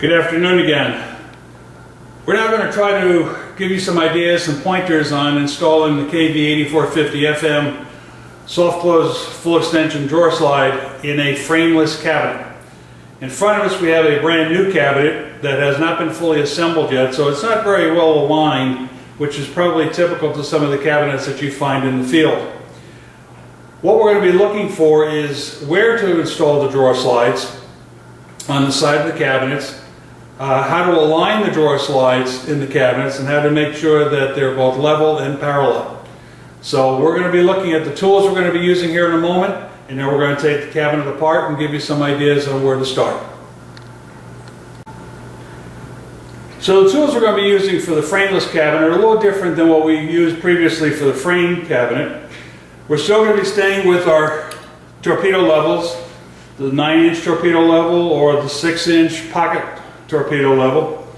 Good afternoon again. We're now going to try to give you some ideas and pointers on installing the KV8450FM soft close full extension drawer slide in a frameless cabinet. In front of us we have a brand new cabinet that has not been fully assembled yet, so it's not very well aligned, which is probably typical to some of the cabinets that you find in the field. What we're going to be looking for is where to install the drawer slides on the side of the cabinets, how to align the drawer slides in the cabinets, and how to make sure that they're both level and parallel. So we're going to be looking at the tools we're going to be using here in a moment, and then we're going to take the cabinet apart and give you some ideas on where to start. So the tools we're going to be using for the frameless cabinet are a little different than what we used previously for the frame cabinet. We're still going to be staying with our torpedo levels, the 9-inch torpedo level or the 6-inch pocket torpedo level.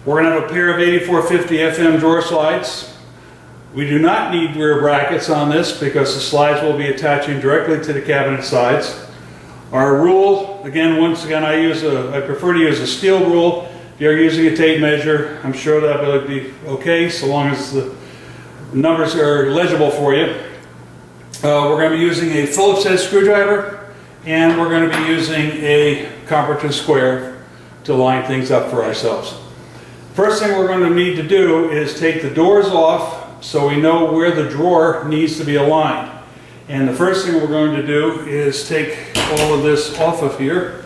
We're going to have a pair of 8450FM drawer slides. We do not need rear brackets on this because the slides will be attaching directly to the cabinet sides. Our rule, once again, I prefer to use a steel rule. If you're using a tape measure, I'm sure that will be okay so long as the numbers are legible for you. We're going to be using a Phillips head screwdriver, and we're going to be using a Comperton square to line things up for ourselves. First thing we're going to need to do is take the doors off so we know where the drawer needs to be aligned. And the first thing we're going to do is take all of this off of here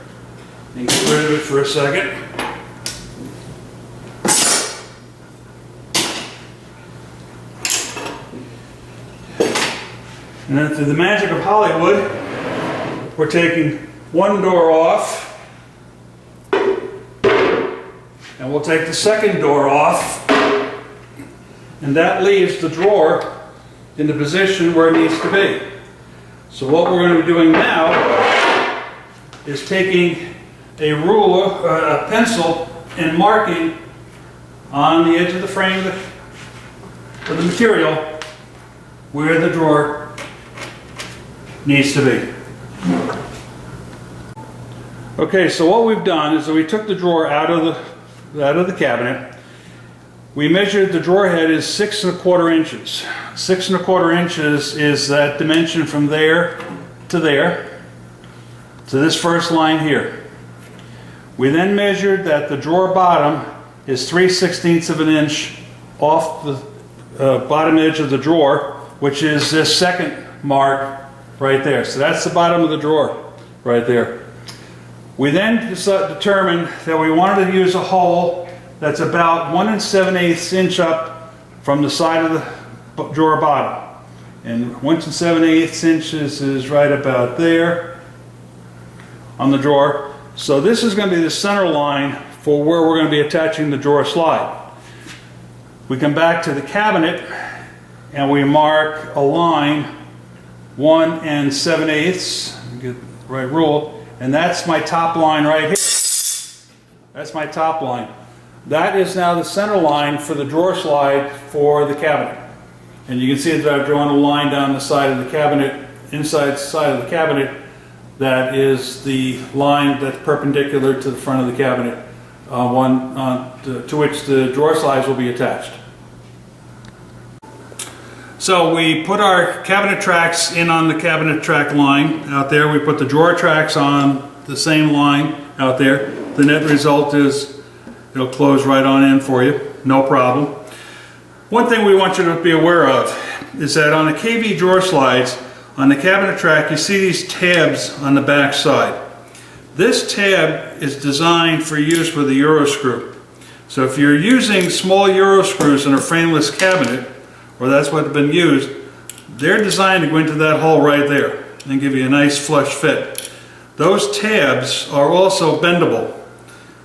and get rid of it for a second. And then through the magic of Hollywood, we're taking one door off, and we'll take the second door off, and that leaves the drawer in the position where it needs to be. So what we're going to be doing now is taking a ruler, a pencil, and marking on the edge of the frame of the material where the drawer needs to be. Okay, so what we've done is that we took the drawer out of the cabinet. We measured the drawer head is 6 1/4 inches. 6 1/4 inches is that dimension from there to this first line here. We then measured that the drawer bottom is 3/16 of an inch off the bottom edge of the drawer, which is this second mark right there. So that's the bottom of the drawer right there. We then determined that we wanted to use a hole that's about 1 7/8 inch up from the side of the drawer bottom. And 1 7/8 inches is right about there on the drawer. So this is going to be the center line for where we're going to be attaching the drawer slide. We come back to the cabinet and we mark a line 1 7/8, get the right rule, and that's my top line right here. That's my top line. That is now the center line for the drawer slide for the cabinet. And you can see that I've drawn a line down the side of the cabinet, inside side of the cabinet, that is the line that's perpendicular to the front of the cabinet, to which the drawer slides will be attached. So we put our cabinet tracks in on the cabinet track line out there. We put the drawer tracks on the same line out there. The net result is it'll close right on in for you, no problem. One thing we want you to be aware of is that on the KV drawer slides, on the cabinet track, you see these tabs on the back side. This tab is designed for use with a Euro screw. So if you're using small Euro screws in a frameless cabinet, or that's what's been used, they're designed to go into that hole right there and give you a nice flush fit. Those tabs are also bendable.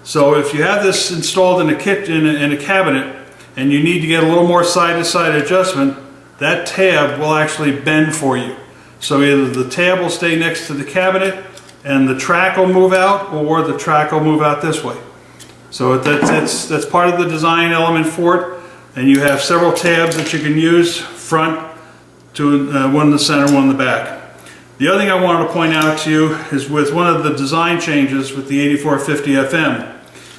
So if you have this installed in a cabinet and you need to get a little more side-to-side adjustment, that tab will actually bend for you. So either the tab will stay next to the cabinet and the track will move out, or the track will move out this way. So that's part of the design element for it. And you have several tabs that you can use, front to one in the center, one in the back. The other thing I wanted to point out to you is with one of the design changes with the 8450FM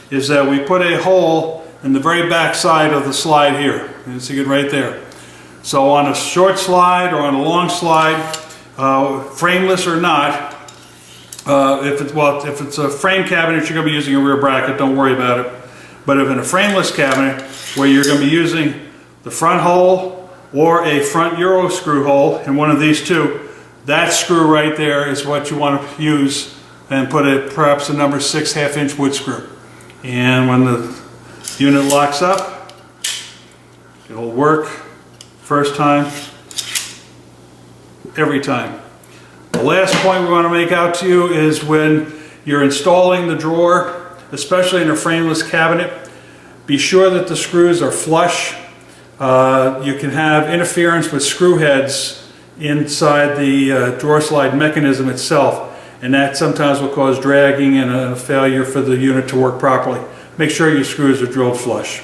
is that we put a hole in the very back side of the slide here. You see it right there. So on a short slide or on a long slide, frameless or not, if it's a frame cabinet, you're going to be using a rear bracket, don't worry about it. But if in a frameless cabinet, where you're going to be using the front hole or a front Euro screw hole in one of these two, that screw right there is what you want to use, and put perhaps a number 6 1/2-inch wood screw. And when the unit locks up, it'll work first time, every time. The last point we want to make out to you is when you're installing the drawer, especially in a frameless cabinet, be sure that the screws are flush. You can have interference with screw heads inside the drawer slide mechanism itself, and that sometimes will cause dragging and a failure for the unit to work properly. Make sure your screws are drilled flush.